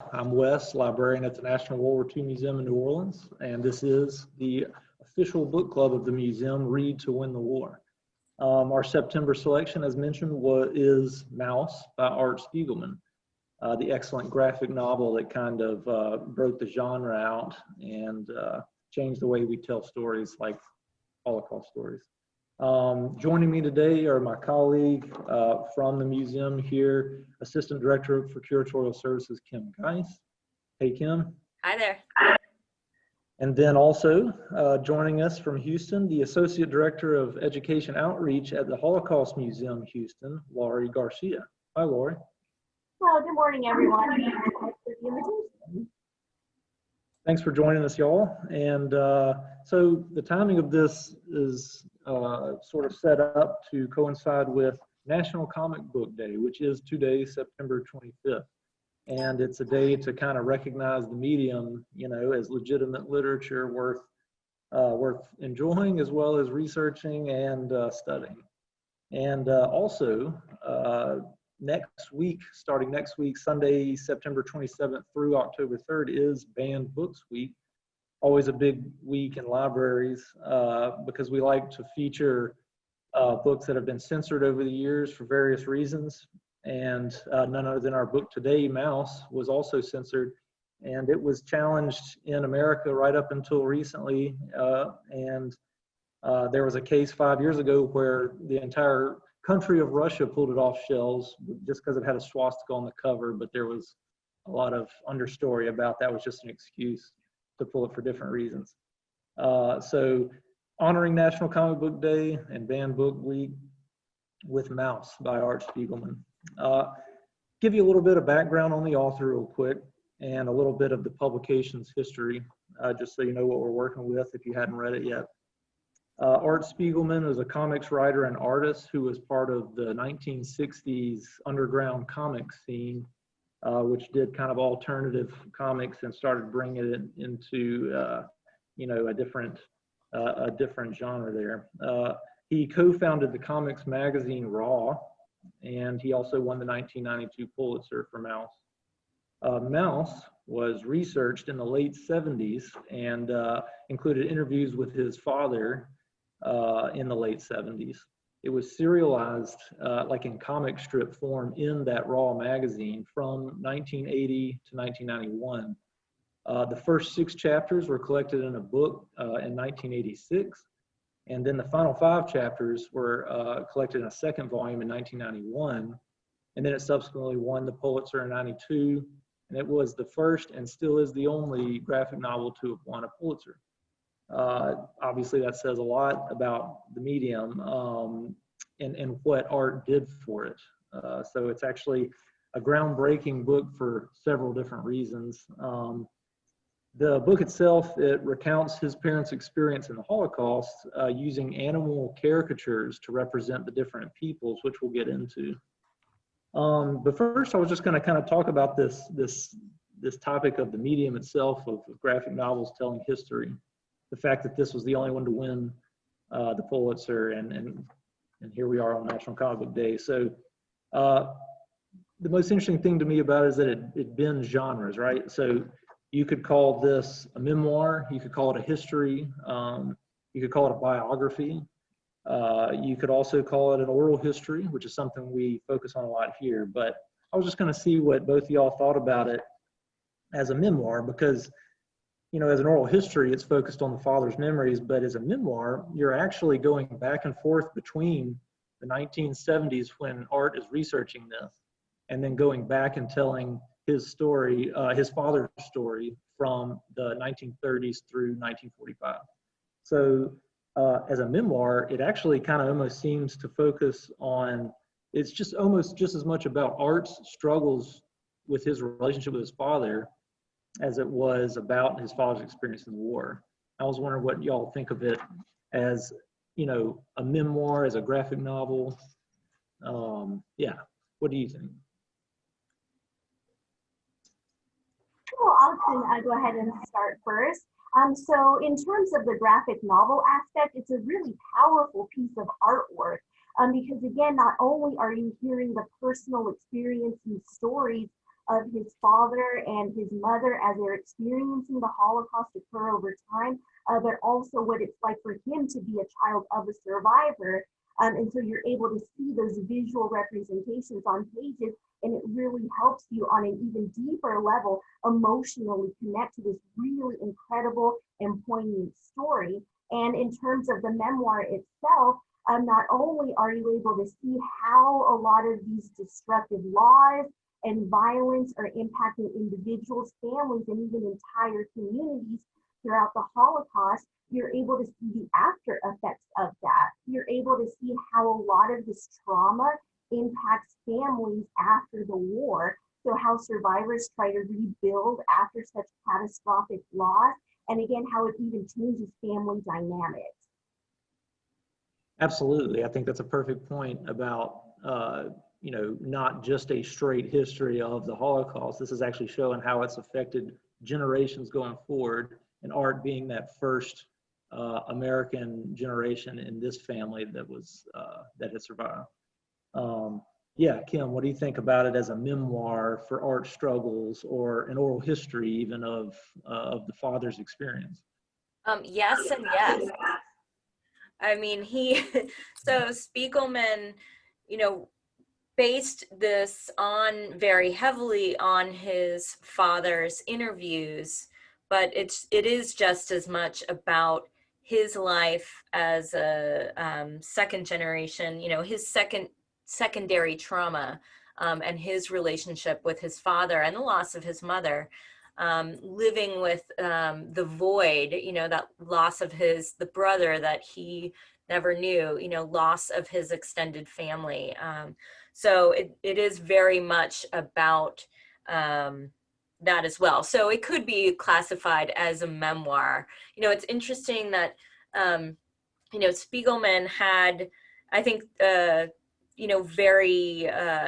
I'm Wes, librarian at the National WWII Museum in New Orleans, and this is the official book club of the museum, Read to Win the War. Our September selection, as mentioned, is Mouse by Art Spiegelman, the excellent graphic novel that kind of broke the genre out and changed the way we tell stories like Holocaust stories. Joining me today are my colleague from the museum here, Assistant Director for Curatorial Services, Kim Geis. Hey, Kim. Hi there. And then also joining us from Houston, the Associate Director of Education Outreach at the Holocaust Museum Houston, Laurie Garcia. Hi, Laurie. Well, good morning, everyone. Thanks for the invitation. Thanks for joining us, y'all. And so the timing of this is sort of set up to coincide with National Comic Book Day, which is today, September 25th. And it's a day to kind of recognize the medium, you know, as legitimate literature worth enjoying, as well as researching and studying. And also, next week, starting next week, Sunday, September 27th through October 3rd is Banned Books Week. Always a big week in libraries because we like to feature books that have been censored over the years for various reasons. And none other than our book today, Mouse, was also censored. And it was challenged in America right up until recently. There was a case 5 years ago where the entire country of Russia pulled it off shelves just because it had a swastika on the cover, but there was a lot of understory about that was just an excuse to pull it for different reasons. So honoring National Comic Book Day and Banned Book Week with Mouse by Art Spiegelman. Give you a little bit of background on the author real quick and a little bit of the publication's history, just so you know what we're working with if you hadn't read it yet. Art Spiegelman is a comics writer and artist who was part of the 1960s underground comic scene, which did kind of alternative comics and started bringing it into, you know, a different genre there. He co-founded the comics magazine Raw, and he also won the 1992 Pulitzer for Mouse. Mouse was researched in the late 70s and included interviews with his father in the late 70s. It was serialized like in comic strip form in that Raw magazine from 1980 to 1991. The first 6 chapters were collected in a book in 1986. And then the final 5 chapters were collected in a second volume in 1991. And then it subsequently won the Pulitzer in 92. And it was the first and still is the only graphic novel to have won a Pulitzer. Obviously that says a lot about the medium and what art did for it. So it's actually a groundbreaking book for several different reasons. The book itself, it recounts his parents' experience in the Holocaust using animal caricatures to represent the different peoples, which we'll get into. But first, I was just going to kind of talk about this topic of the medium itself of graphic novels telling history. The fact that this was the only one to win the Pulitzer, and here we are on National Comic Book Day. So the most interesting thing to me about it is that it bends genres, right? So you could call this a memoir, you could call it a history, you could call it a biography. You could also call it an oral history, which is something we focus on a lot here. But I was just going to see what both of y'all thought about it as a memoir, because, you know, as an oral history, it's focused on the father's memories, but as a memoir, you're actually going back and forth between the 1970s when Art is researching this, and then going back and telling his story, his father's story from the 1930s through 1945. So as a memoir, it actually kind of almost seems to focus on, it's just almost just as much about Art's struggles with his relationship with his father as it was about his father's experience in the war. I was wondering what y'all think of it as, you know, a memoir, as a graphic novel. Yeah, what do you think? Well, I'll go ahead and start first. So in terms of the graphic novel aspect, it's a really powerful piece of artwork because again, not only are you hearing the personal experience and stories of his father and his mother as they're experiencing the Holocaust occur over time, but also what it's like for him to be a child of a survivor. And so you're able to see those visual representations on pages, and it really helps you on an even deeper level emotionally connect to this really incredible and poignant story. And in terms of the memoir itself, not only are you able to see how a lot of these destructive laws and violence are impacting individuals, families, and even entire communities throughout the Holocaust, you're able to see the after effects of that. You're able to see how a lot of this trauma impacts families after the war. So how survivors try to rebuild after such catastrophic loss, and again, how it even changes family dynamics. Absolutely. I think that's a perfect point about, not just a straight history of the Holocaust. This is actually showing how it's affected generations going forward, and art being that first American generation in this family that had survived. Yeah, Kim, what do you think about it as a memoir for art struggles, or an oral history even of the father's experience? Yes and yes. I mean, so Spiegelman, based this very heavily on his father's interviews, but it is just as much about his life as a second generation, his secondary trauma, and his relationship with his father and the loss of his mother, living with the void, that loss of the brother that he never knew, loss of his extended family. So it is very much about that as well. So it could be classified as a memoir. It's interesting that, Spiegelman had, I think,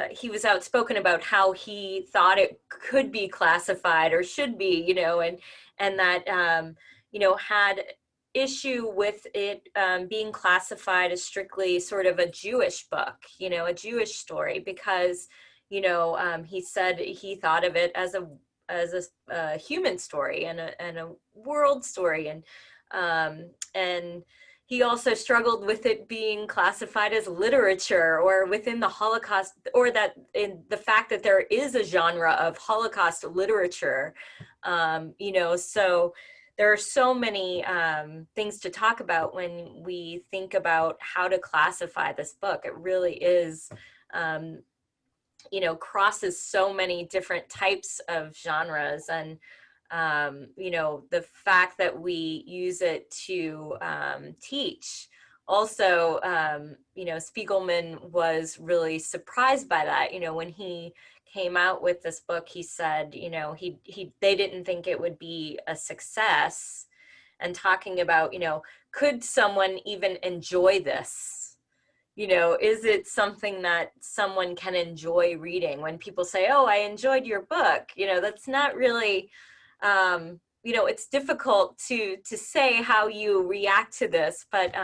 he was outspoken about how he thought it could be classified or should be, and that, had issue with it being classified as strictly sort of a Jewish book, a Jewish story, because, he said he thought of it as a human story and a world story, and he also struggled with it being classified as literature or within the Holocaust, or that in the fact that there is a genre of Holocaust literature, so there are so many things to talk about when we think about how to classify this book. It really is, crosses so many different types of genres, and the fact that we use it to teach. Also, Spiegelman was really surprised by that. When he came out with this book, he said, they didn't think it would be a success, and talking about, could someone even enjoy this? Is it something that someone can enjoy reading? When people say, oh, I enjoyed your book, that's not really, it's difficult to say how you react to this, but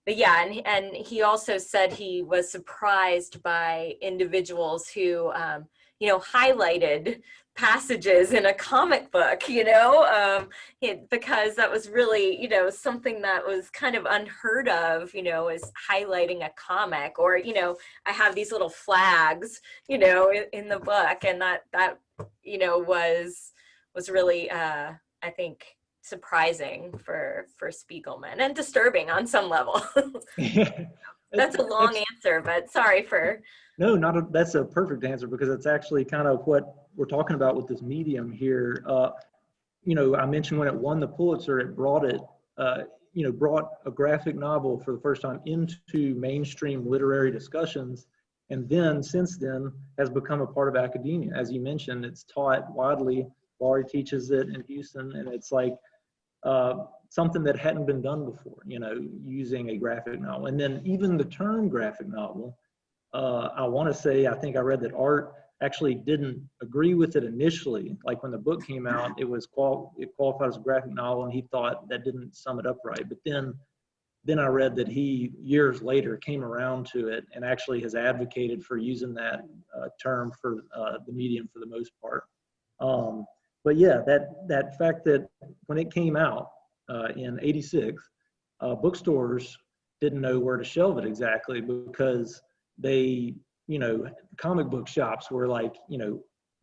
yeah, and he also said he was surprised by individuals who, highlighted passages in a comic book, because that was really, something that was kind of unheard of, is highlighting a comic, or, I have these little flags, in the book, and that was really, I think, surprising for Spiegelman, and disturbing on some level. That's a long answer, but sorry for. No, that's a perfect answer, because it's actually kind of what we're talking about with this medium here. I mentioned when it won the Pulitzer, it brought a graphic novel for the first time into mainstream literary discussions, and then since then has become a part of academia. As you mentioned, it's taught widely. Laurie teaches it in Houston, and it's like something that hadn't been done before, using a graphic novel. And then even the term graphic novel, I think I read that Art actually didn't agree with it initially. Like when the book came out, it qualified as a graphic novel, and he thought that didn't sum it up right. But then then I read that he, years later, came around to it and actually has advocated for using that term for the medium for the most part. But yeah, that fact that when it came out in '86, bookstores didn't know where to shelve it exactly because they, comic book shops were like,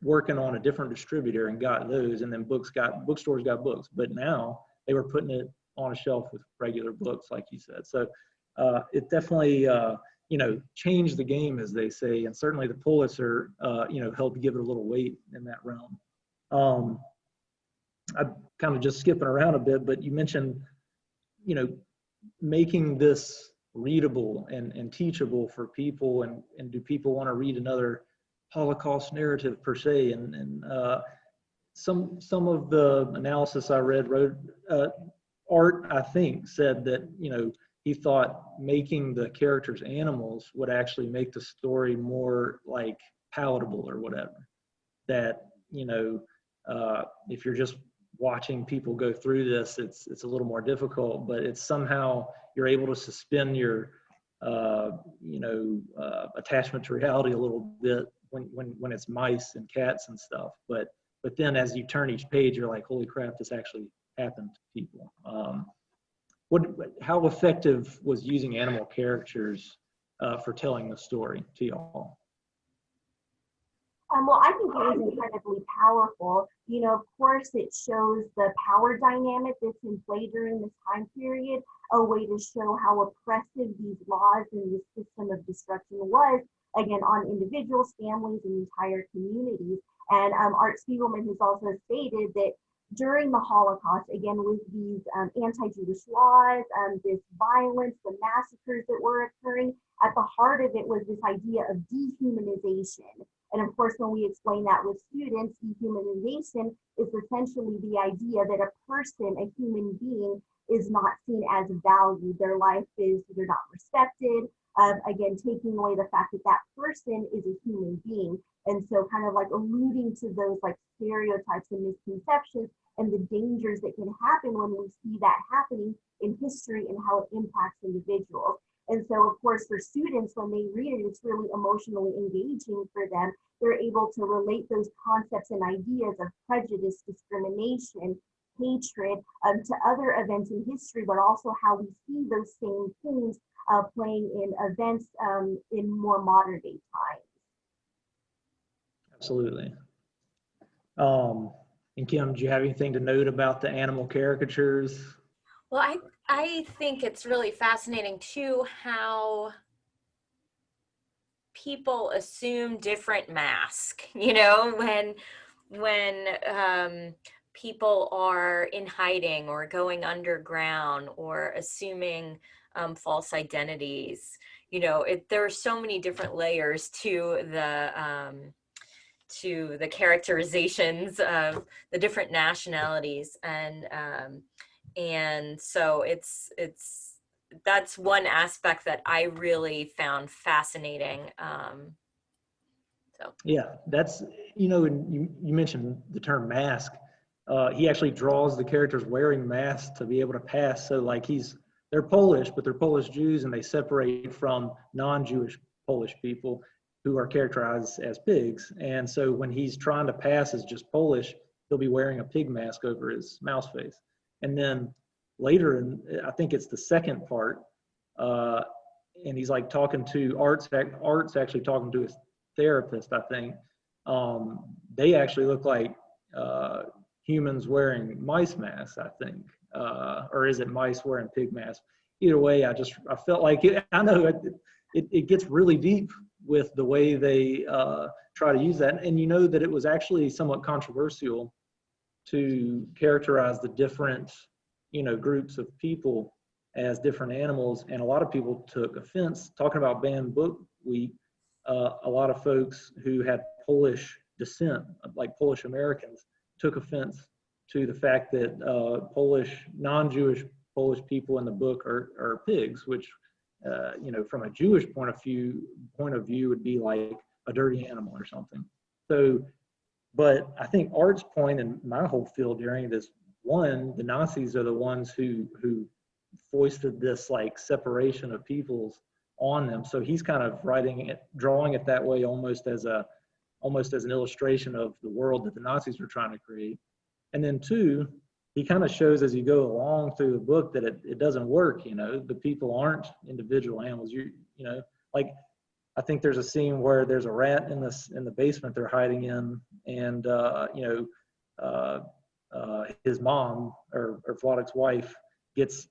working on a different distributor and got those, and then bookstores got books. But now they were putting it on a shelf with regular books, like you said. So it definitely, changed the game, as they say, and certainly the Pulitzer, helped give it a little weight in that realm. I'm kind of just skipping around a bit, but you mentioned, making this readable and teachable for people, and do people want to read another Holocaust narrative per se? And some of the analysis I read Art, I think, said that, he thought making the characters animals would actually make the story more like palatable or whatever. That, if you're just watching people go through this, it's a little more difficult, but it's somehow you're able to suspend your, attachment to reality a little bit when it's mice and cats and stuff. But then as you turn each page, you're like, holy crap, this actually happened to people. How effective was using animal characters for telling the story to y'all? Well, I think it was incredibly powerful. Of course, it shows the power dynamic that's in play during this time period, a way to show how oppressive these laws and this system of destruction was, again, on individuals, families, and entire communities. And Art Spiegelman has also stated that during the Holocaust, again, with these anti-Jewish laws, this violence, the massacres that were occurring, at the heart of it was this idea of dehumanization. And of course, when we explain that with students, dehumanization is essentially the idea that a person, a human being, is not seen as valued. Their life is either not respected, again, taking away the fact that that person is a human being. And so kind of like alluding to those like stereotypes and misconceptions and the dangers that can happen when we see that happening in history and how it impacts individuals. And so, of course, for students, when they read it, it's really emotionally engaging for them. They're able to relate those concepts and ideas of prejudice, discrimination, hatred to other events in history, but also how we see those same things playing in events in more modern day times. Absolutely. And Kim, do you have anything to note about the animal caricatures? Well, I think it's really fascinating too how people assume different masks, when people are in hiding or going underground or assuming false identities. There are so many different layers to the characterizations of the different nationalities, and so that's one aspect that I really found fascinating. Yeah, that's, and you mentioned the term mask. He actually draws the characters wearing masks to be able to pass. So like they're Polish, but they're Polish Jews, and they separate from non-Jewish Polish people who are characterized as pigs. And so when he's trying to pass as just Polish, he'll be wearing a pig mask over his mouse face. And then later, I think it's the second part, and he's like talking to Art's actually talking to his therapist, I think. They actually look like humans wearing mice masks, I think. Or is it mice wearing pig masks? Either way, I felt like I know it gets really deep with the way they try to use that. And that it was actually somewhat controversial to characterize the different, groups of people as different animals. And a lot of people took offense. Talking about Banned Book Week, a lot of folks who had Polish descent, like Polish Americans, took offense to the fact that non-Jewish Polish people in the book are pigs, which, from a Jewish point of view would be like a dirty animal or something. So, but I think Art's point and my whole field during this, the Nazis are the ones who foisted this like separation of peoples on them. So he's kind of drawing it that way, almost as an illustration of the world that the Nazis were trying to create. And then two, he kind of shows as you go along through the book that it doesn't work. You know, the people aren't individual animals. You know, like I think there's a scene where there's a rat in the basement they're hiding in, and his mom or Vladek's wife gets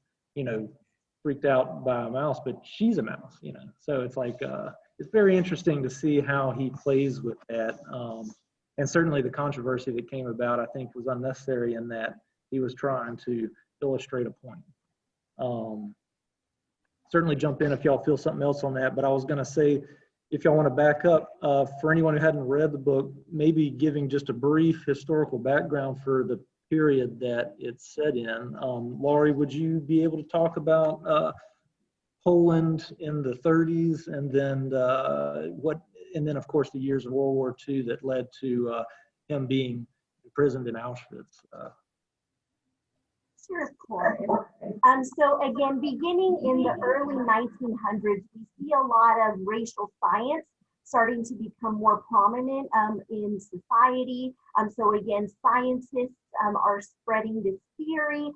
freaked out by a mouse, but she's a mouse. So it's like it's very interesting to see how he plays with that. And certainly the controversy that came about, I think, was unnecessary in that he was trying to illustrate a point. Certainly jump in if y'all feel something else on that, but I was going to say, if y'all want to back up, for anyone who hadn't read the book, maybe giving just a brief historical background for the period that it's set in. Laurie, would you be able to talk about Poland in the 30s, and then of course the years of World War II that led to him being imprisoned in Auschwitz? Sure, of course. So again, beginning in the early 1900s, we see a lot of racial science starting to become more prominent in society. So again, scientists are spreading this theory,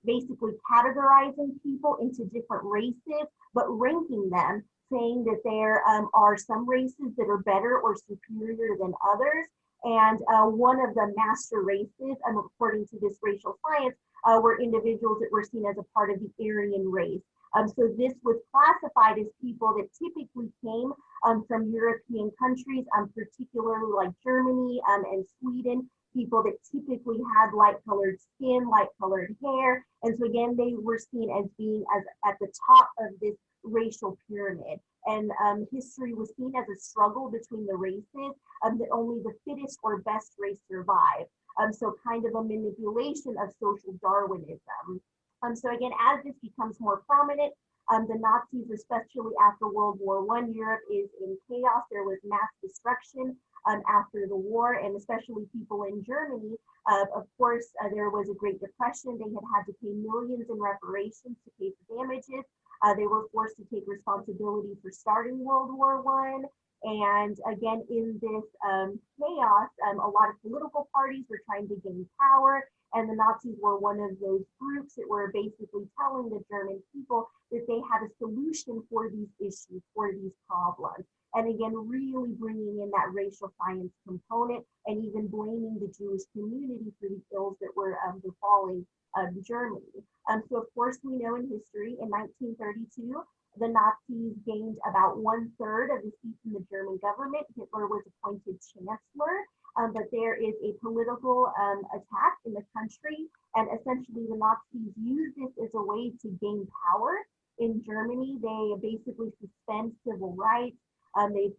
basically categorizing people into different races, but ranking them, saying that there are some races that are better or superior than others. And one of the master races, according to this racial science, were individuals that were seen as a part of the Aryan race. So this was classified as people that typically came from European countries, particularly like Germany and Sweden, people that typically had light-colored skin, light-colored hair. And so again, they were seen as being at the top of this racial pyramid. And history was seen as a struggle between the races, that only the fittest or best race survived. So kind of a manipulation of social Darwinism. So again, as this becomes more prominent, the Nazis, especially after World War I, Europe is in chaos. There was mass destruction after the war, and especially people in Germany. Of course, there was a Great Depression. They had to pay millions in reparations to pay for damages. They were forced to take responsibility for starting World War I. And again, in this chaos, a lot of political parties were trying to gain power, and the Nazis were one of those groups that were basically telling the German people that they had a solution for these issues, for these problems. And again, really bringing in that racial science component and even blaming the Jewish community for the ills that were befalling Germany. So of course, we know in history, in 1932, the Nazis gained about 1/3 of the seats in the German government. Hitler was appointed chancellor, but there is a political attack in the country, and essentially the Nazis used this as a way to gain power in Germany. They basically suspend civil rights. They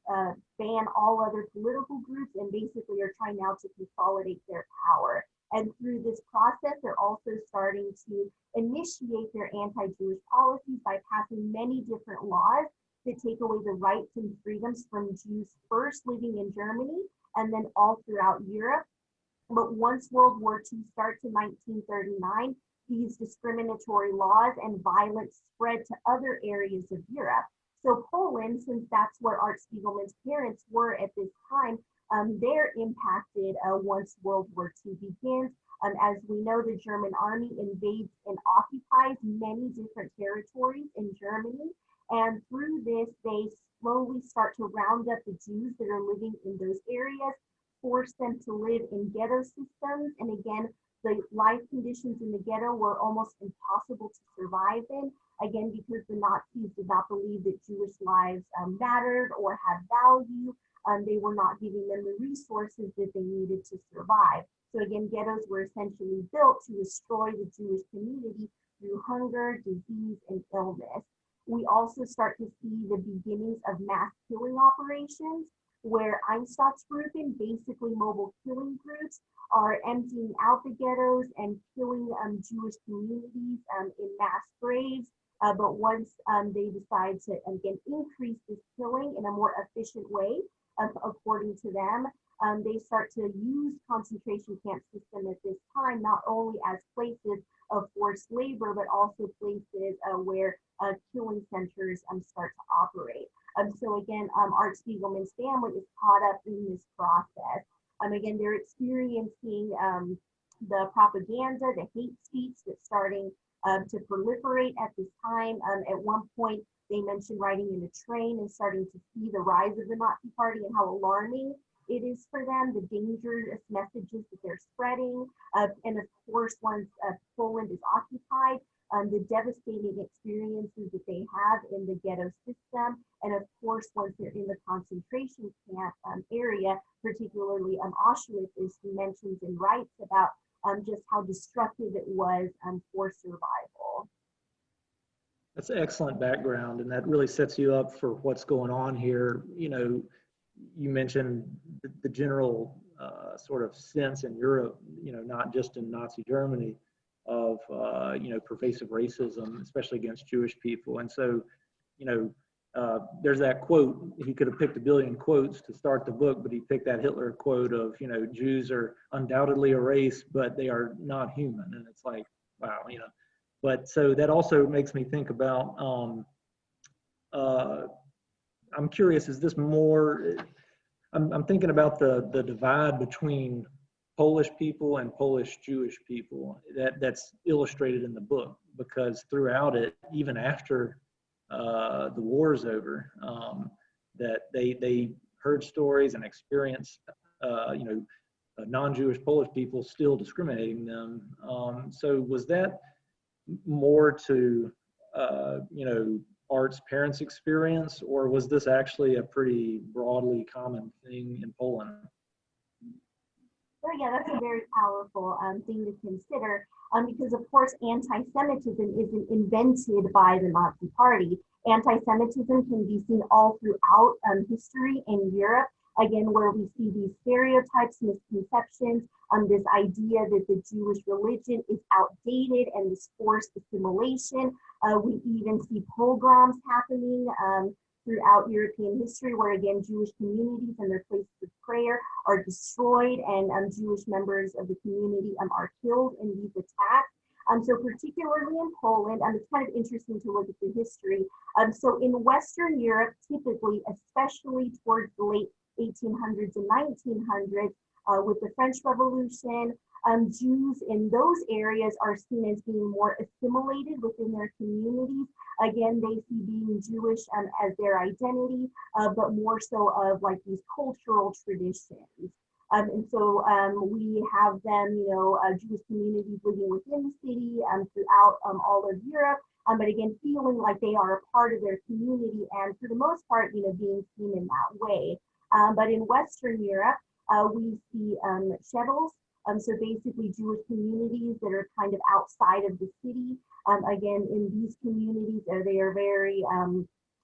ban all other political groups and basically are trying now to consolidate their power. And through this process, they're also starting to initiate their anti-Jewish policies by passing many different laws that take away the rights and freedoms from Jews first living in Germany and then all throughout Europe. But once World War II starts in 1939, these discriminatory laws and violence spread to other areas of Europe. So Poland, since that's where Art Spiegelman's parents were at this time, they're impacted once World War II begins. As we know, the German army invades and occupies many different territories in Germany. And through this, they slowly start to round up the Jews that are living in those areas, force them to live in ghetto systems. And again, the life conditions in the ghetto were almost impossible to survive in, again, because the Nazis did not believe that Jewish lives mattered or had value. They were not giving them the resources that they needed to survive. So again, ghettos were essentially built to destroy the Jewish community through hunger, disease, and illness. We also start to see the beginnings of mass killing operations, where Einsatzgruppen, basically mobile killing groups, are emptying out the ghettos and killing Jewish communities in mass graves. But once they decide to, again, increase this killing in a more efficient way, according to them, they start to use concentration camp system at this time, not only as places of forced labor, but also places where killing centers start to operate. So again, Art Spiegelman's family is caught up in this process. Again, they're experiencing the propaganda, the hate speech that's starting to proliferate at this time. At one point, they mentioned riding in a train and starting to see the rise of the Nazi Party and how alarming it is for them, the dangerous messages that they're spreading. And of course, once Poland is occupied, the devastating experiences that they have in the ghetto system. And of course, once they're in the concentration camp area, particularly Auschwitz, as he mentions and writes about just how destructive it was for survival. That's excellent background, and that really sets you up for what's going on here. You know, you mentioned the general sort of sense in Europe, you know, not just in Nazi Germany, of you know, pervasive racism, especially against Jewish people. And so, you know, there's that quote. He could have picked a billion quotes to start the book, but he picked that Hitler quote of, you know, Jews are undoubtedly a race, but they are not human. And it's like, wow, you know. But so that also makes me think about, I'm curious, is this more, I'm thinking about the divide between Polish people and Polish Jewish people that's illustrated in the book, because throughout it, even after the war's over, that they heard stories and experienced, you know, non-Jewish Polish people still discriminating them. So was that more to, you know, Art's parents' experience, or was this actually a pretty broadly common thing in Poland? So yeah, that's a very powerful thing to consider, because of course anti-Semitism isn't invented by the Nazi Party. Anti-Semitism can be seen all throughout history in Europe, again, where we see these stereotypes, misconceptions, this idea that the Jewish religion is outdated and this forced assimilation. We even see pogroms happening throughout European history, where again, Jewish communities and their places of prayer are destroyed, and Jewish members of the community are killed in these attacks. So particularly in Poland, it's kind of interesting to look at the history. So in Western Europe, typically, especially towards the late 1800s and 1900s, with the French Revolution, Jews in those areas are seen as being more assimilated within their communities. Again, they see being Jewish as their identity, but more so of like these cultural traditions. And so we have them, you know, Jewish communities living within the city throughout all of Europe, but again, feeling like they are a part of their community and for the most part, you know, being seen in that way. But in Western Europe, we see shtetls, so basically Jewish communities that are kind of outside of the city. Again, in these communities, they are very,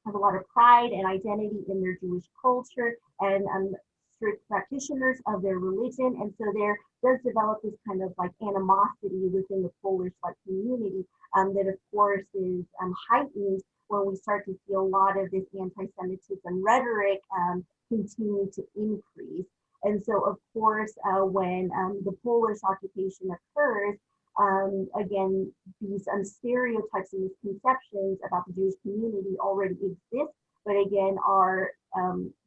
have a lot of pride and identity in their Jewish culture and strict practitioners of their religion. And so there does develop this kind of like animosity within the Polish like community that of course is heightened when we start to see a lot of this anti-Semitism rhetoric continue to increase. And so, of course, when the Polish occupation occurs, again, these stereotypes and misconceptions about the Jewish community already exist, but again, are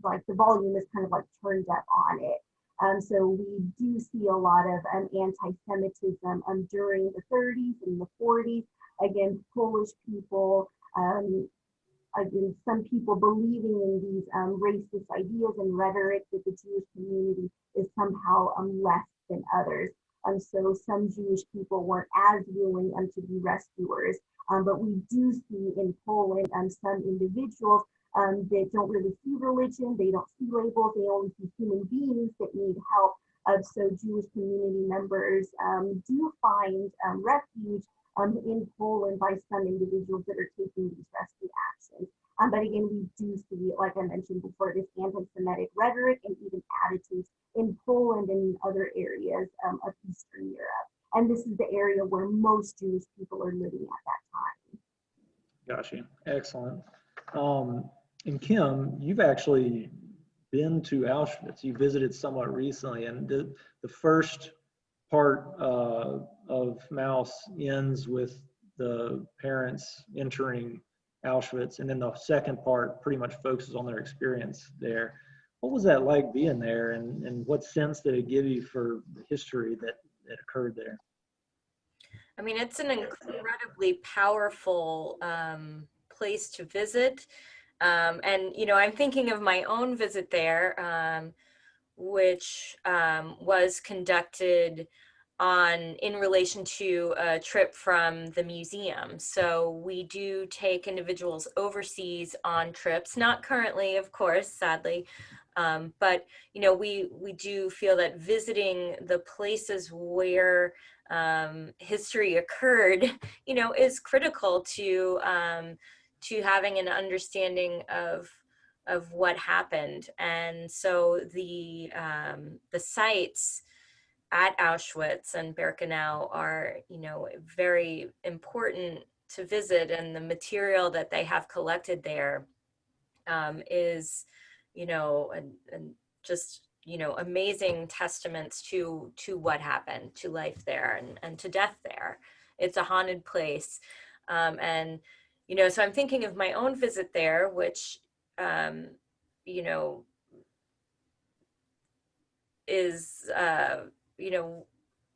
like the volume is kind of like turned up on it. So we do see a lot of anti-Semitism during the 30s and the 40s. Again, Polish people, again, some people believing in these racist ideas and rhetoric that the Jewish community is somehow less than others. So some Jewish people weren't as willing to be rescuers. But we do see in Poland some individuals that don't really see religion, they don't see labels, they only see human beings that need help. So Jewish community members do find refuge in Poland by some individuals that are taking these rescue actions. But again, we do see, like I mentioned before, this anti-Semitic rhetoric and even attitudes in Poland and in other areas of Eastern Europe. And this is the area where most Jewish people are living at that time. Gotcha. Excellent. And Kim, you've actually been to Auschwitz. You visited somewhat recently, and the first part of Mouse ends with the parents entering Auschwitz, and then the second part pretty much focuses on their experience there. What was that like being there, and what sense did it give you for the history that occurred there? I mean, it's an incredibly powerful place to visit. And, you know, I'm thinking of my own visit there, which was conducted in relation to a trip from the museum. So we do take individuals overseas on trips, not currently, of course, sadly, but you know, we do feel that visiting the places where history occurred, you know, is critical to having an understanding of what happened. And so the sites at Auschwitz and Birkenau are, you know, very important to visit, and the material that they have collected there is, you know, and just, you know, amazing testaments to what happened, to life there and to death there. It's a haunted place, and you know, so I'm thinking of my own visit there, which you know, is you know,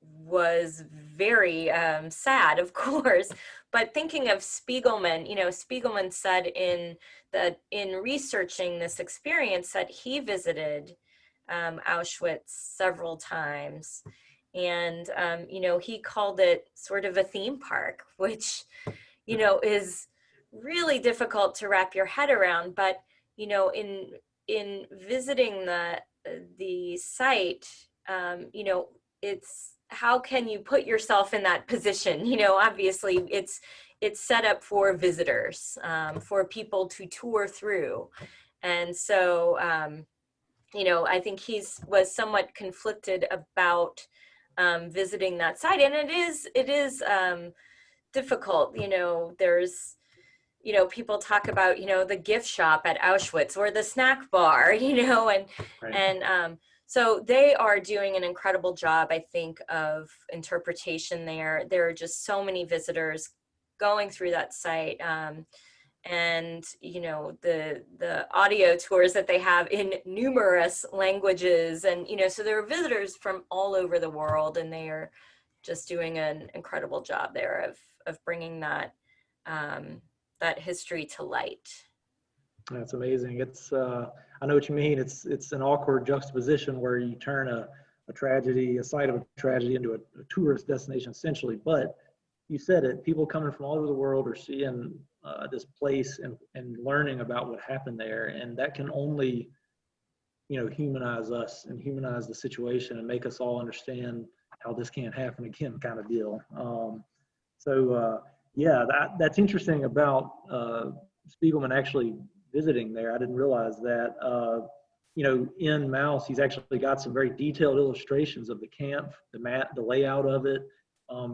was very sad, of course. But thinking of Spiegelman, you know, Spiegelman said in researching this experience that he visited Auschwitz several times, and you know, he called it sort of a theme park, which, you know, is really difficult to wrap your head around. But you know, in visiting the site, you know, it's how can you put yourself in that position? You know, obviously it's set up for visitors, for people to tour through. And so, you know, I think was somewhat conflicted about visiting that site. And it is difficult. You know, there's, you know, people talk about, you know, the gift shop at Auschwitz or the snack bar, you know, Right. and so they are doing an incredible job, I think, of interpretation there. There are just so many visitors going through that site. And, you know, the audio tours that they have in numerous languages. And, you know, so there are visitors from all over the world, and they are just doing an incredible job there of bringing that, that history to light. That's amazing. It's I know what you mean. It's an awkward juxtaposition where you turn a tragedy, a site of a tragedy, into a tourist destination essentially. But you said it. People coming from all over the world are seeing this place and learning about what happened there, and that can only, you know, humanize us and humanize the situation and make us all understand how this can't happen again, kind of deal. Yeah, that's interesting about Spiegelman actually visiting there. I didn't realize that. You know, in Mouse, he's actually got some very detailed illustrations of the camp, the layout of it,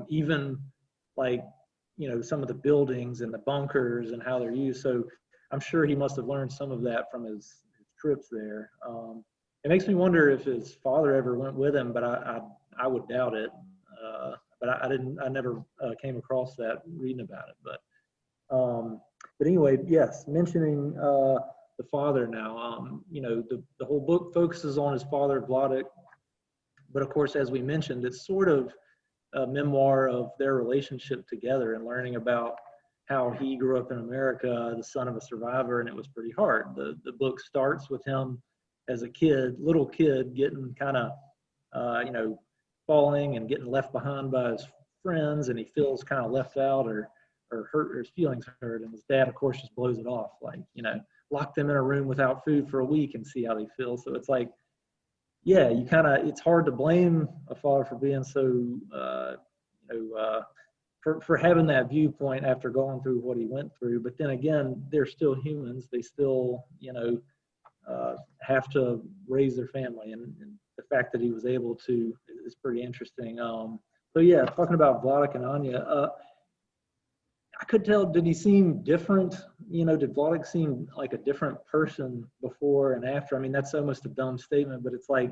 even like, you know, some of the buildings and the bunkers and how they're used. So I'm sure he must have learned some of that from his trips there. It makes me wonder if his father ever went with him, but I would doubt it. But I never came across that reading about it. But anyway, yes, mentioning the father now, you know, the whole book focuses on his father, Vladek, but of course, as we mentioned, it's sort of a memoir of their relationship together and learning about how he grew up in America, the son of a survivor, and it was pretty hard. The book starts with him as a little kid, getting kind of, you know, falling and getting left behind by his friends, and he feels kind of left out or hurt, or his feelings hurt, and his dad, of course, just blows it off, like, you know, lock them in a room without food for a week and see how they feel. So it's like, yeah, it's hard to blame a father for being so, you know, for having that viewpoint after going through what he went through. But then again, they're still humans. They still, you know, have to raise their family, and the fact that he was able to is pretty interesting. So yeah, talking about Vladek and Anya, could tell, did he seem different? You know, did Vladek seem like a different person before and after? I mean, that's almost a dumb statement, but it's like,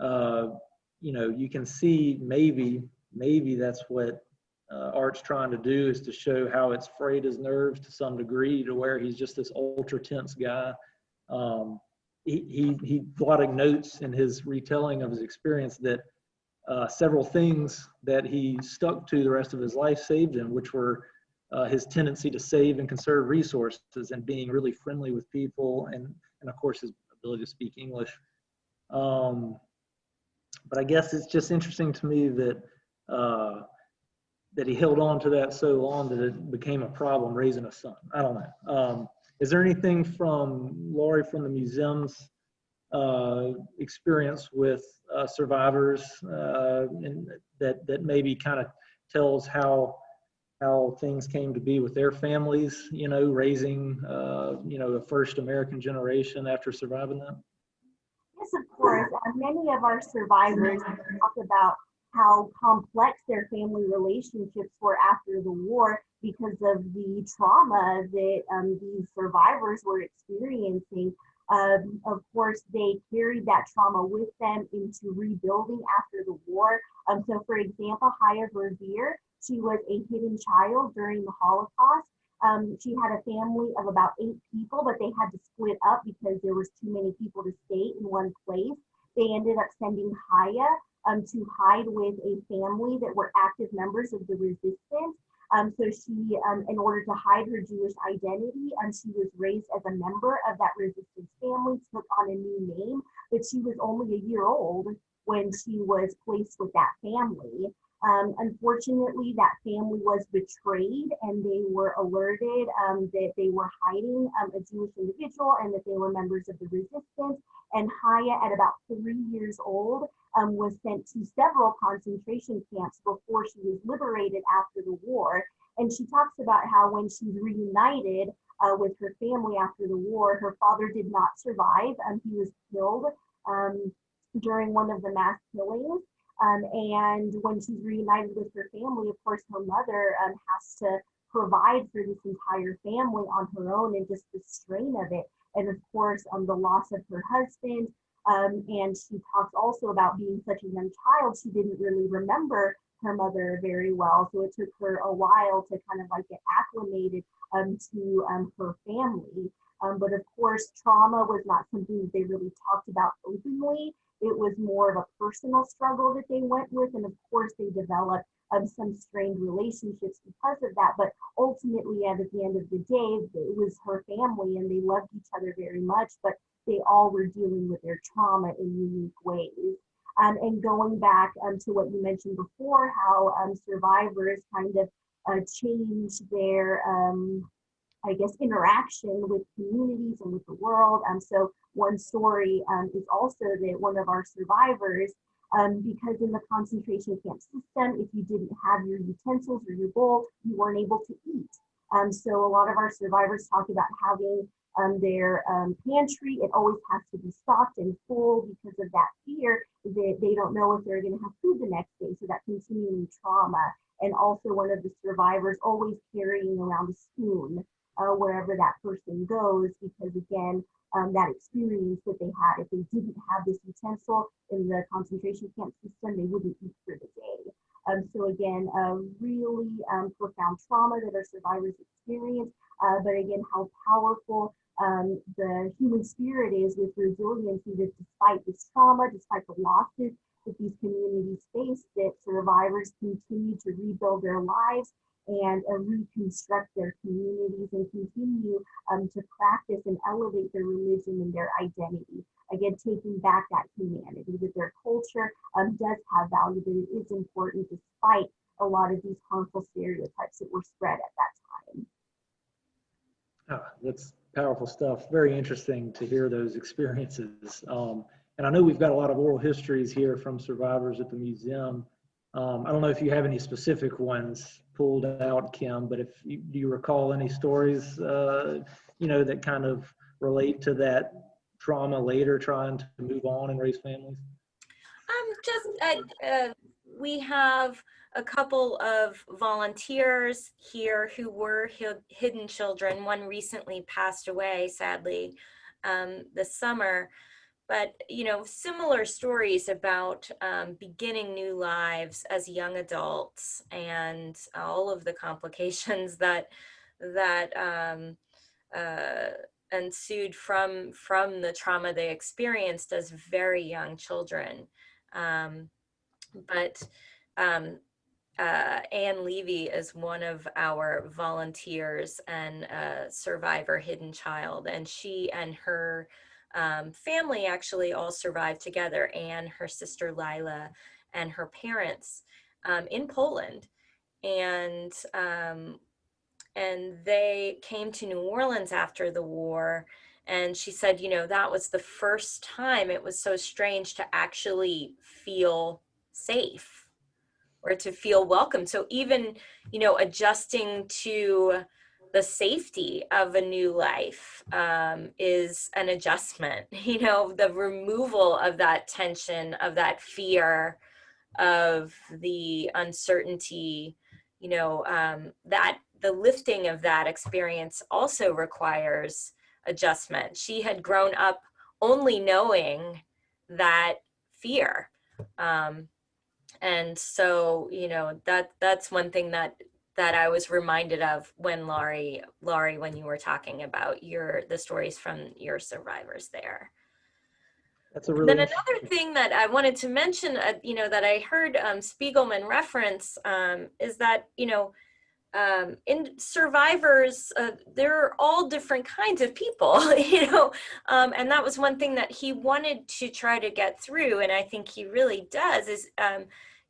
you know, you can see maybe that's what art's trying to do, is to show how it's frayed his nerves to some degree, to where he's just this ultra tense guy. Vladek notes in his retelling of his experience that several things that he stuck to the rest of his life saved him, which were his tendency to save and conserve resources, and being really friendly with people, and of course his ability to speak English. But I guess it's just interesting to me that that he held on to that so long that it became a problem raising a son. I don't know. Is there anything from Laurie, from the museum's experience with survivors, and that maybe kind of tells how things came to be with their families, you know, raising, you know, the first American generation after surviving that? Yes, of course. Many of our survivors talk about how complex their family relationships were after the war because of the trauma that these survivors were experiencing. Of course, they carried that trauma with them into rebuilding after the war. So, for example, Haya Verveer, she was a hidden child during the Holocaust. She had a family of about 8 people, but they had to split up because there was too many people to stay in one place. They ended up sending Haya to hide with a family that were active members of the resistance. So she, in order to hide her Jewish identity, she was raised as a member of that resistance family, took on a new name, but she was only a year old when she was placed with that family. Unfortunately, that family was betrayed, and they were alerted that they were hiding a Jewish individual and that they were members of the resistance. And Haya, at about 3 years old, was sent to several concentration camps before she was liberated after the war. And she talks about how when she's reunited with her family after the war, her father did not survive. He was killed during one of the mass killings. And when she's reunited with her family, of course, her mother has to provide for this entire family on her own, and just the strain of it. And of course, the loss of her husband. And she talks also about being such a young child, she didn't really remember her mother very well. So it took her a while to kind of like get acclimated to her family. But of course, trauma was not something that they really talked about openly. It was more of a personal struggle that they went with. And of course, they developed some strained relationships because of that. But ultimately, at the end of the day, it was her family and they loved each other very much, but they all were dealing with their trauma in unique ways. And going back to what you mentioned before, how survivors kind of change their I guess, interaction with communities and with the world. So one story is also that one of our survivors, because in the concentration camp system, if you didn't have your utensils or your bowl, you weren't able to eat. So a lot of our survivors talk about having their pantry, it always has to be stocked and full because of that fear that they don't know if they're going to have food the next day. So that continuing trauma. And also one of the survivors always carrying around a spoon wherever that person goes, because again, that experience that they had, if they didn't have this utensil in the concentration camp system, they wouldn't eat for the day. So again, really profound trauma that our survivors experience, but again, how powerful the human spirit is with resiliency, that despite this trauma, despite the losses that these communities face, that survivors continue to rebuild their lives and reconstruct their communities and continue to practice and elevate their religion and their identity. Again, taking back that humanity, that their culture does have value, that it is important despite a lot of these harmful stereotypes that were spread at that time. That's powerful stuff. Very interesting to hear those experiences. And I know we've got a lot of oral histories here from survivors at the museum. I don't know if you have any specific ones pulled out, Kim, but do you recall any stories, you know, that kind of relate to that trauma later, trying to move on and raise families? We have a couple of volunteers here who were hidden children. One recently passed away, sadly, this summer. But, you know, similar stories about beginning new lives as young adults and all of the complications that ensued from the trauma they experienced as very young children. But Anne Levy is one of our volunteers and a survivor hidden child, and she and her family actually all survived together, Anne, her sister Lila, and her parents in Poland. And they came to New Orleans after the war. And she said, you know, that was the first time it was so strange to actually feel safe or to feel welcome. So even, you know, adjusting to the safety of a new life is an adjustment. You know, the removal of that tension, of that fear, of the uncertainty, you know, that the lifting of that experience also requires adjustment. She had grown up only knowing that fear. And so, you know, that's one thing that I was reminded of when Laurie, when you were talking about the stories from your survivors there. That's a really Then another thing that I wanted to mention, you know, that I heard Spiegelman reference is that, you know, in survivors, they're all different kinds of people, you know, and that was one thing that he wanted to try to get through, and I think he really does, is,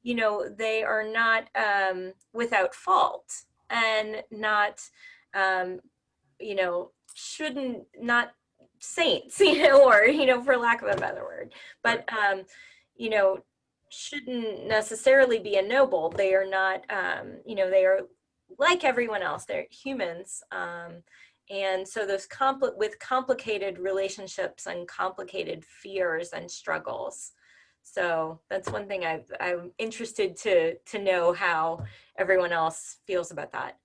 you know, they are not without fault, and not, you know, not saints, you know, or, you know, for lack of a better word, but, you know, shouldn't necessarily be a noble. They are not, you know, they are like everyone else, they're humans. And so those with complicated relationships and complicated fears and struggles. So that's one thing I'm interested to know how everyone else feels about that.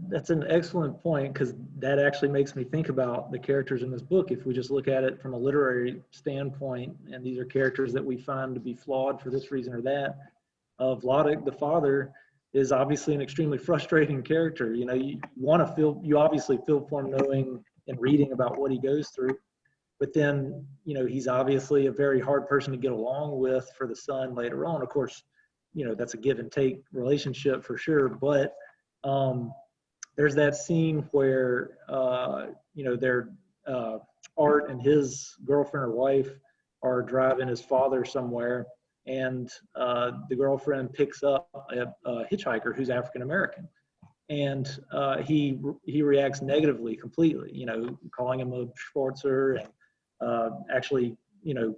That's an excellent point, because that actually makes me think about the characters in this book. If we just look at it from a literary standpoint, and these are characters that we find to be flawed for this reason or that, Vladek, the father, is obviously an extremely frustrating character. You know, you obviously feel for him knowing and reading about what he goes through, but then, you know, he's obviously a very hard person to get along with for the son later on. Of course, you know, that's a give and take relationship for sure, but there's that scene where, you know, Art and his girlfriend or wife are driving his father somewhere, and the girlfriend picks up a hitchhiker who's African American, and he reacts negatively completely, you know, calling him a Schwarzer, and actually, you know,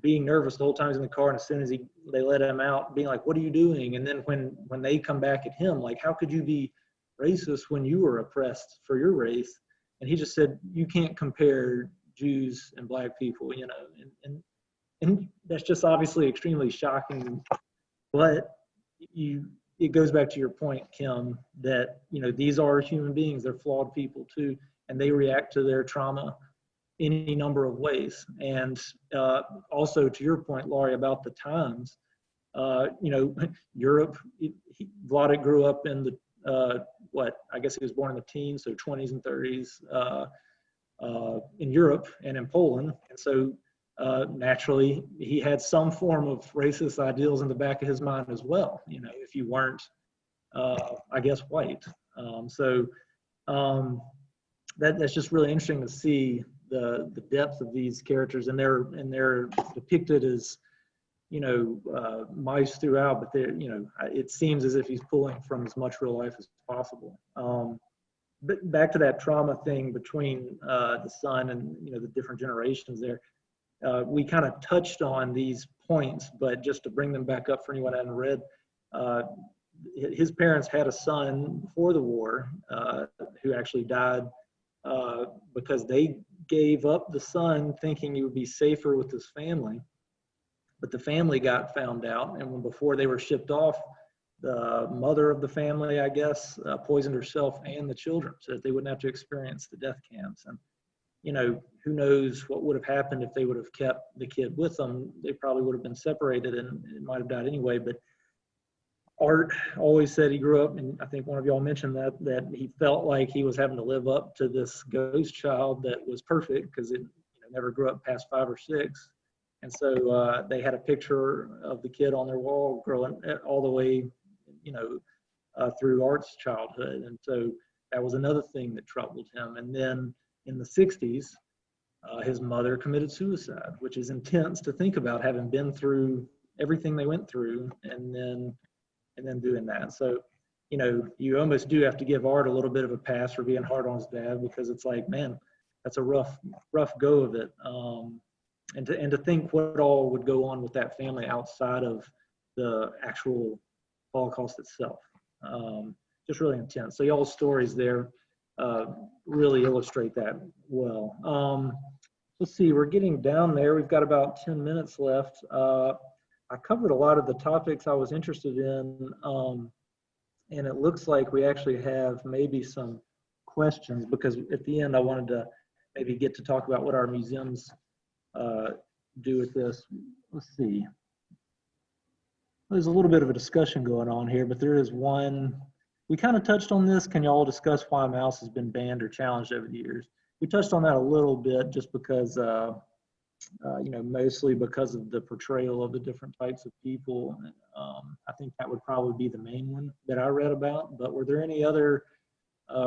being nervous the whole time he's in the car, and as soon as they let him out, being like, "What are you doing?" And then when they come back at him, like, "How could you be racist when you were oppressed for your race?" And he just said, "You can't compare Jews and black people," you know, and that's just obviously extremely shocking. But it goes back to your point, Kim, that, you know, these are human beings, they're flawed people too, and they react to their trauma in any number of ways. And also to your point, Laurie, about the times, you know, Europe, Vladek grew up in the, I guess he was born in the teens, so 20s and 30s in Europe and in Poland. And so naturally, he had some form of racist ideals in the back of his mind as well, you know, if you weren't, I guess, white. That's just really interesting to see the depth of these characters, and they're depicted as, you know, mice throughout, but they're, you know, it seems as if he's pulling from as much real life as possible. But back to that trauma thing between the son and, you know, the different generations there, we kind of touched on these points, but just to bring them back up for anyone who hadn't read, his parents had a son before the war who actually died because they gave up the son thinking he would be safer with his family. But the family got found out, and before they were shipped off, the mother of the family, I guess, poisoned herself and the children so that they wouldn't have to experience the death camps. And, you know, who knows what would have happened if they would have kept the kid with them. They probably would have been separated and it might have died anyway. But Art always said he grew up, and I think one of y'all mentioned that he felt like he was having to live up to this ghost child that was perfect because it never grew up past 5 or 6. And so they had a picture of the kid on their wall growing all the way, through Art's childhood. And so that was another thing that troubled him. And then in the 60s, his mother committed suicide, which is intense to think about, having been through everything they went through and then doing that. So, you almost do have to give Art a little bit of a pass for being hard on his dad, because it's like, man, that's a rough go of it. And to think what all would go on with that family outside of the actual Holocaust itself. Just really intense. So y'all's stories there really illustrate that well. Let's see, we're getting down there. We've got about 10 minutes left. I covered a lot of the topics I was interested in, and it looks like we actually have maybe some questions, because at the end I wanted to maybe get to talk about what our museums do with this. Let's see. There's a little bit of a discussion going on here, but there is one. We kind of touched on this. Can y'all discuss why mouse has been banned or challenged over the years? We touched on that a little bit, just because, mostly because of the portrayal of the different types of people. I think that would probably be the main one that I read about. But were there any other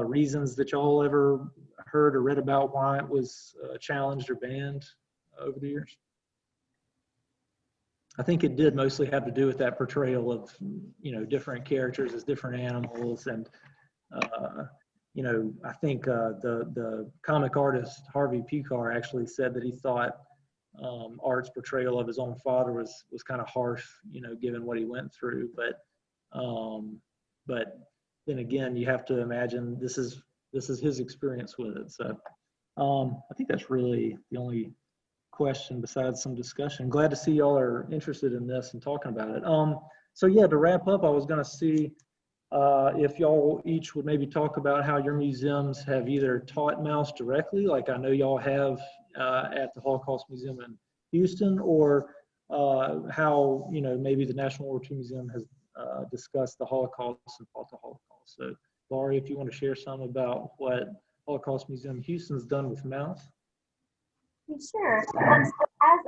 reasons that y'all ever heard or read about why it was challenged or banned over the years? I think it did mostly have to do with that portrayal of, different characters as different animals. And, I think the comic artist Harvey Pekar actually said that he thought Art's portrayal of his own father was kind of harsh, given what he went through. But then again, you have to imagine this is his experience with it. So I think that's really the only question besides some discussion. Glad to see y'all are interested in this and talking about it. So yeah, to wrap up, I was going to see if y'all each would maybe talk about how your museums have either taught mouse directly, like I know y'all have at the Holocaust Museum in Houston, or how maybe the National WWII Museum has discussed the Holocaust and taught the Holocaust. So Laurie, if you want to share some about what Holocaust Museum Houston's done with mouse. Sure. So as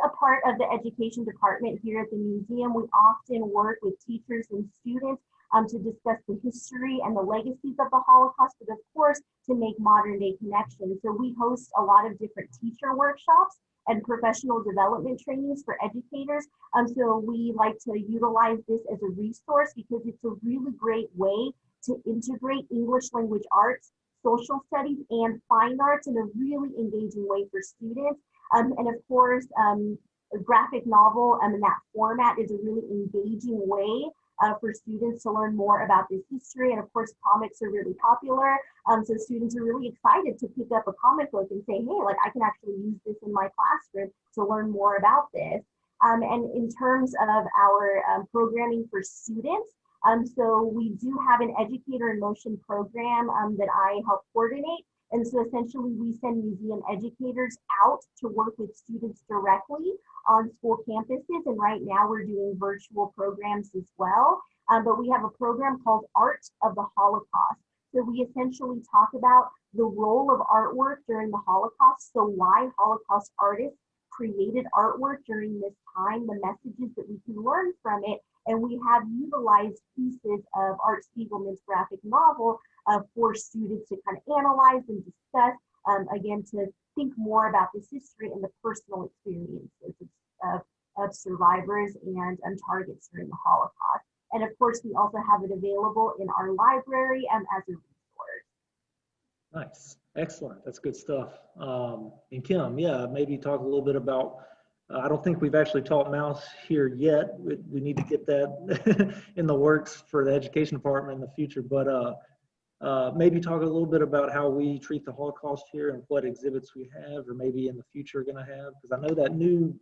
a part of the education department here at the museum, we often work with teachers and students to discuss the history and the legacies of the Holocaust, but of course, to make modern day connections. So we host a lot of different teacher workshops and professional development trainings for educators. So we like to utilize this as a resource because it's a really great way to integrate English language arts, social studies, and fine arts in a really engaging way for students. And of course, a graphic novel in that format is a really engaging way for students to learn more about this history. And of course, comics are really popular. So students are really excited to pick up a comic book and say, hey, like I can actually use this in my classroom to learn more about this. And in terms of our programming for students, so we do have an Educator in Motion program that I help coordinate. And so essentially we send museum educators out to work with students directly on school campuses. And right now we're doing virtual programs as well. But we have a program called Art of the Holocaust. So we essentially talk about the role of artwork during the Holocaust. So why Holocaust artists created artwork during this time, the messages that we can learn from it. And we have utilized pieces of Art Spiegelman's graphic novel for students to kind of analyze and discuss, again, to think more about this history and the personal experiences of survivors and targets during the Holocaust. And of course, we also have it available in our library as a resource. Nice, excellent, that's good stuff. And Kim, yeah, maybe talk a little bit about, I don't think we've actually taught mouse here yet. We need to get that in the works for the education department in the future, but maybe talk a little bit about how we treat the Holocaust here and what exhibits we have, or maybe in the future going to have, because I know that new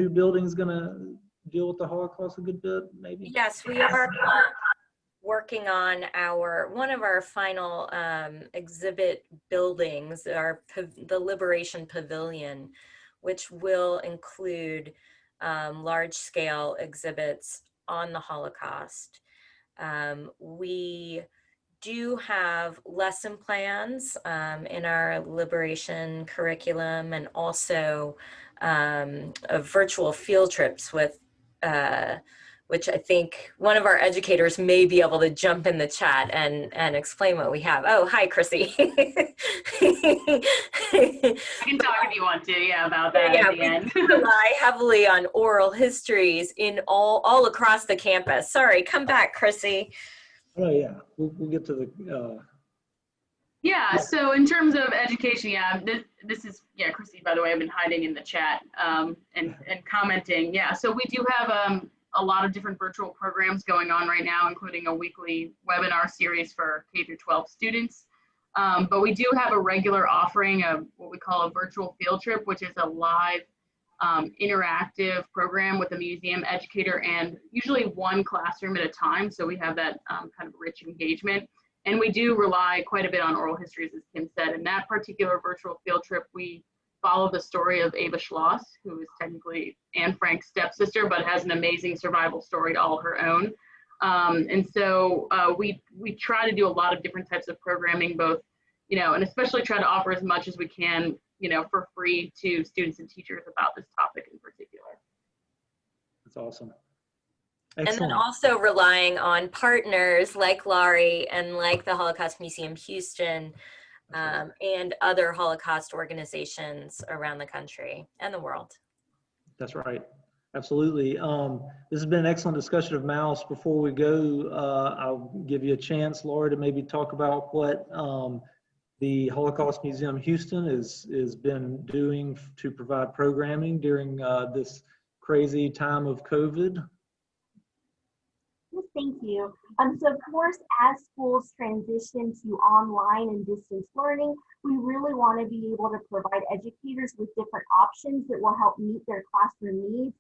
building is going to deal with the Holocaust a good bit, maybe. Yes, we are. working on one of our final exhibit buildings, the Liberation Pavilion, which will include large-scale exhibits on the Holocaust. We do have lesson plans in our liberation curriculum, and also virtual field trips with which I think one of our educators may be able to jump in the chat and explain what we have. Oh, hi, Chrissy. I can talk if you want to, yeah, about that at the end. We rely heavily on oral histories in all across the campus. Sorry, come back, Chrissy. Oh yeah, we'll get to the. Yeah, so in terms of education, yeah, this is, yeah, Chrissy, by the way, I've been hiding in the chat and commenting. Yeah, so we do have a lot of different virtual programs going on right now, including a weekly webinar series for K through 12 students. But we do have a regular offering of what we call a virtual field trip, which is a live interactive program with a museum educator and usually one classroom at a time. So we have that kind of rich engagement. And we do rely quite a bit on oral histories, as Kim said. In that particular virtual field trip, we follow the story of Ava Schloss, who is technically Anne Frank's stepsister, but has an amazing survival story all her own. And so we try to do a lot of different types of programming, both, you know, and especially try to offer as much as we can, you know, for free to students and teachers about this topic in particular. That's awesome. Excellent. Excellent. And then also relying on partners like Laurie and like the Holocaust Museum Houston and other Holocaust organizations around the country and the world. That's right. Absolutely. This has been an excellent discussion of Mouse. Before we go, I'll give you a chance, Laurie, to maybe talk about what the Holocaust Museum Houston is been doing to provide programming during this crazy time of COVID. Thank you. So of course, as schools transition to online and distance learning, we really want to be able to provide educators with different options that will help meet their classroom needs.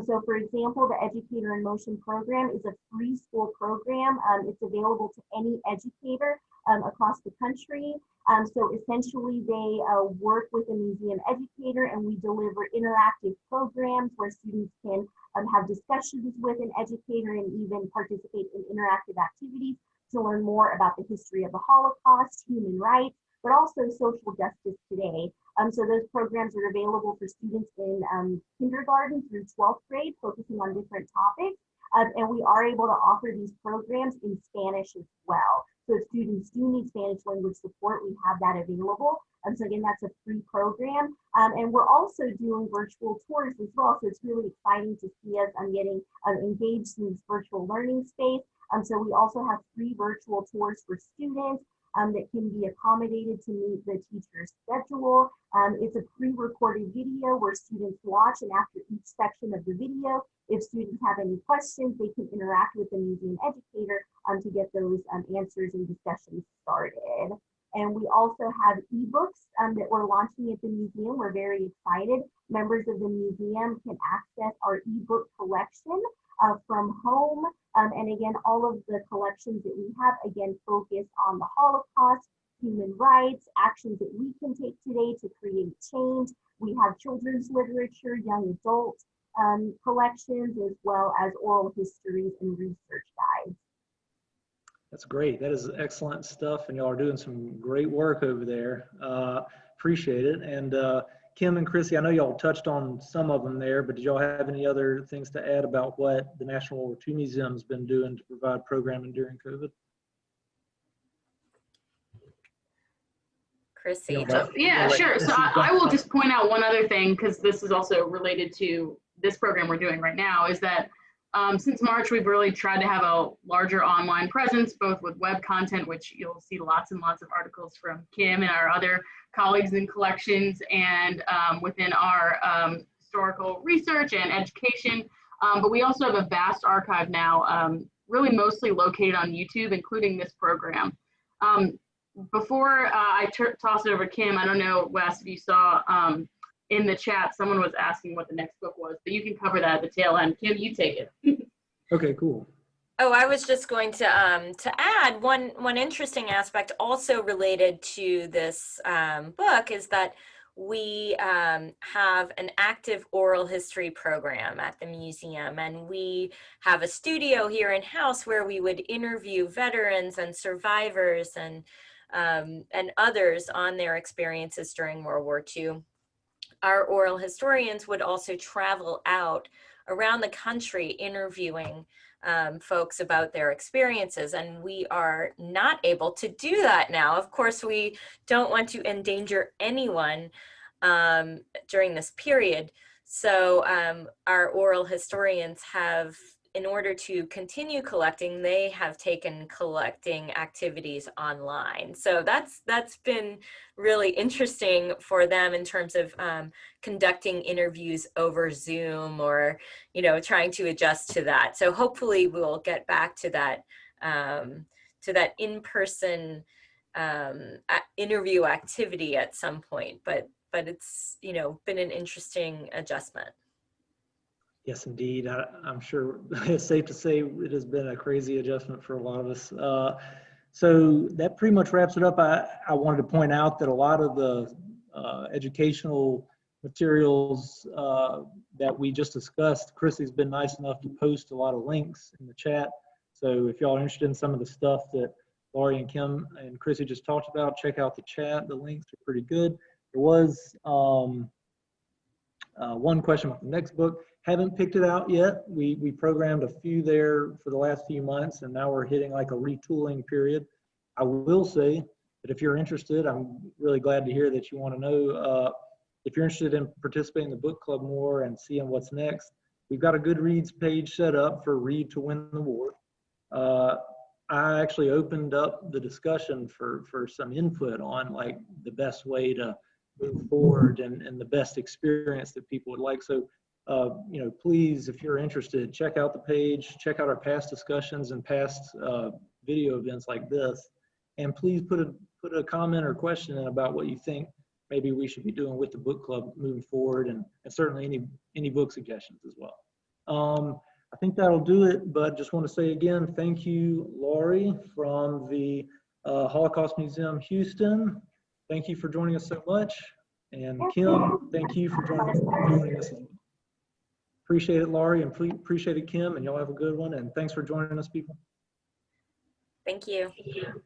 So for example, the Educator in Motion program is a free school program. It's available to any educator across the country. So essentially they work with a museum educator, and we deliver interactive programs where students can have discussions with an educator and even participate in interactive activities to learn more about the history of the Holocaust, human rights, but also social justice today. So those programs are available for students in kindergarten through 12th grade, focusing on different topics. And we are able to offer these programs in Spanish as well. So if students do need Spanish language support, we have that available. So again, that's a free program. And we're also doing virtual tours as well. So it's really exciting to see us getting engaged in this virtual learning space. So we also have free virtual tours for students that can be accommodated to meet the teacher's schedule. It's a pre-recorded video where students watch, and after each section of the video, if students have any questions, they can interact with the museum educator to get those answers and discussions started. And we also have ebooks that we're launching at the museum. We're very excited. Members of the museum can access our ebook collection from home. And again, all of the collections that we have, again, focus on the Holocaust, human rights, actions that we can take today to create change. We have children's literature, young adult collections, as well as oral histories and research guides. That's great. That is excellent stuff, and y'all are doing some great work over there. Appreciate it. And Kim and Chrissy, I know y'all touched on some of them there, but did y'all have any other things to add about what the National WWII Museum has been doing to provide programming during COVID? Chrissy. Yeah, sure. So I will just point out one other thing, because this is also related to this program we're doing right now, is that since March, we've really tried to have a larger online presence, both with web content, which you'll see lots and lots of articles from Kim and our other colleagues in collections, and within our historical research and education. But we also have a vast archive now, really mostly located on YouTube, including this program. Before I toss it over to Kim, I don't know, Wes, if you saw in the chat, someone was asking what the next book was, but you can cover that at the tail end. Kim, you take it. Okay, cool. Oh, I was just going to add one interesting aspect also related to this book is that we have an active oral history program at the museum, and we have a studio here in house where we would interview veterans and survivors and others on their experiences during World War II. Our oral historians would also travel out around the country interviewing folks about their experiences, and we are not able to do that now. Of course, we don't want to endanger anyone during this period. So our oral historians have, in order to continue collecting, they have taken collecting activities online. So that's been really interesting for them in terms of conducting interviews over Zoom, or, you know, trying to adjust to that. So hopefully we'll get back to that in-person interview activity at some point. But it's, you know, been an interesting adjustment. Yes, indeed. I'm sure it's safe to say it has been a crazy adjustment for a lot of us. So that pretty much wraps it up. I wanted to point out that a lot of the educational materials that we just discussed, Chrissy's been nice enough to post a lot of links in the chat. So if y'all are interested in some of the stuff that Laurie and Kim and Chrissy just talked about, check out the chat. The links are pretty good. There was one question about the next book. Haven't picked it out yet. We programmed a few there for the last few months, and now we're hitting like a retooling period. I will say that if you're interested, I'm really glad to hear that you want to know. If you're interested in participating in the book club more and seeing what's next, we've got a Goodreads page set up for Read to Win the War. I actually opened up the discussion for some input on like the best way to move forward and the best experience that people would like. So, you know, please, if you're interested, check out the page, check out our past discussions and past video events like this, and please put a comment or question in about what you think maybe we should be doing with the book club moving forward, and certainly any book suggestions as well. I think that'll do it, but just want to say again, thank you, Laurie from the Holocaust Museum Houston. Thank you for joining us so much. And Kim, thank you for joining us as well. Appreciate it, Laurie, and appreciate it, Kim, and y'all have a good one. And thanks for joining us, people. Thank you. Thank you.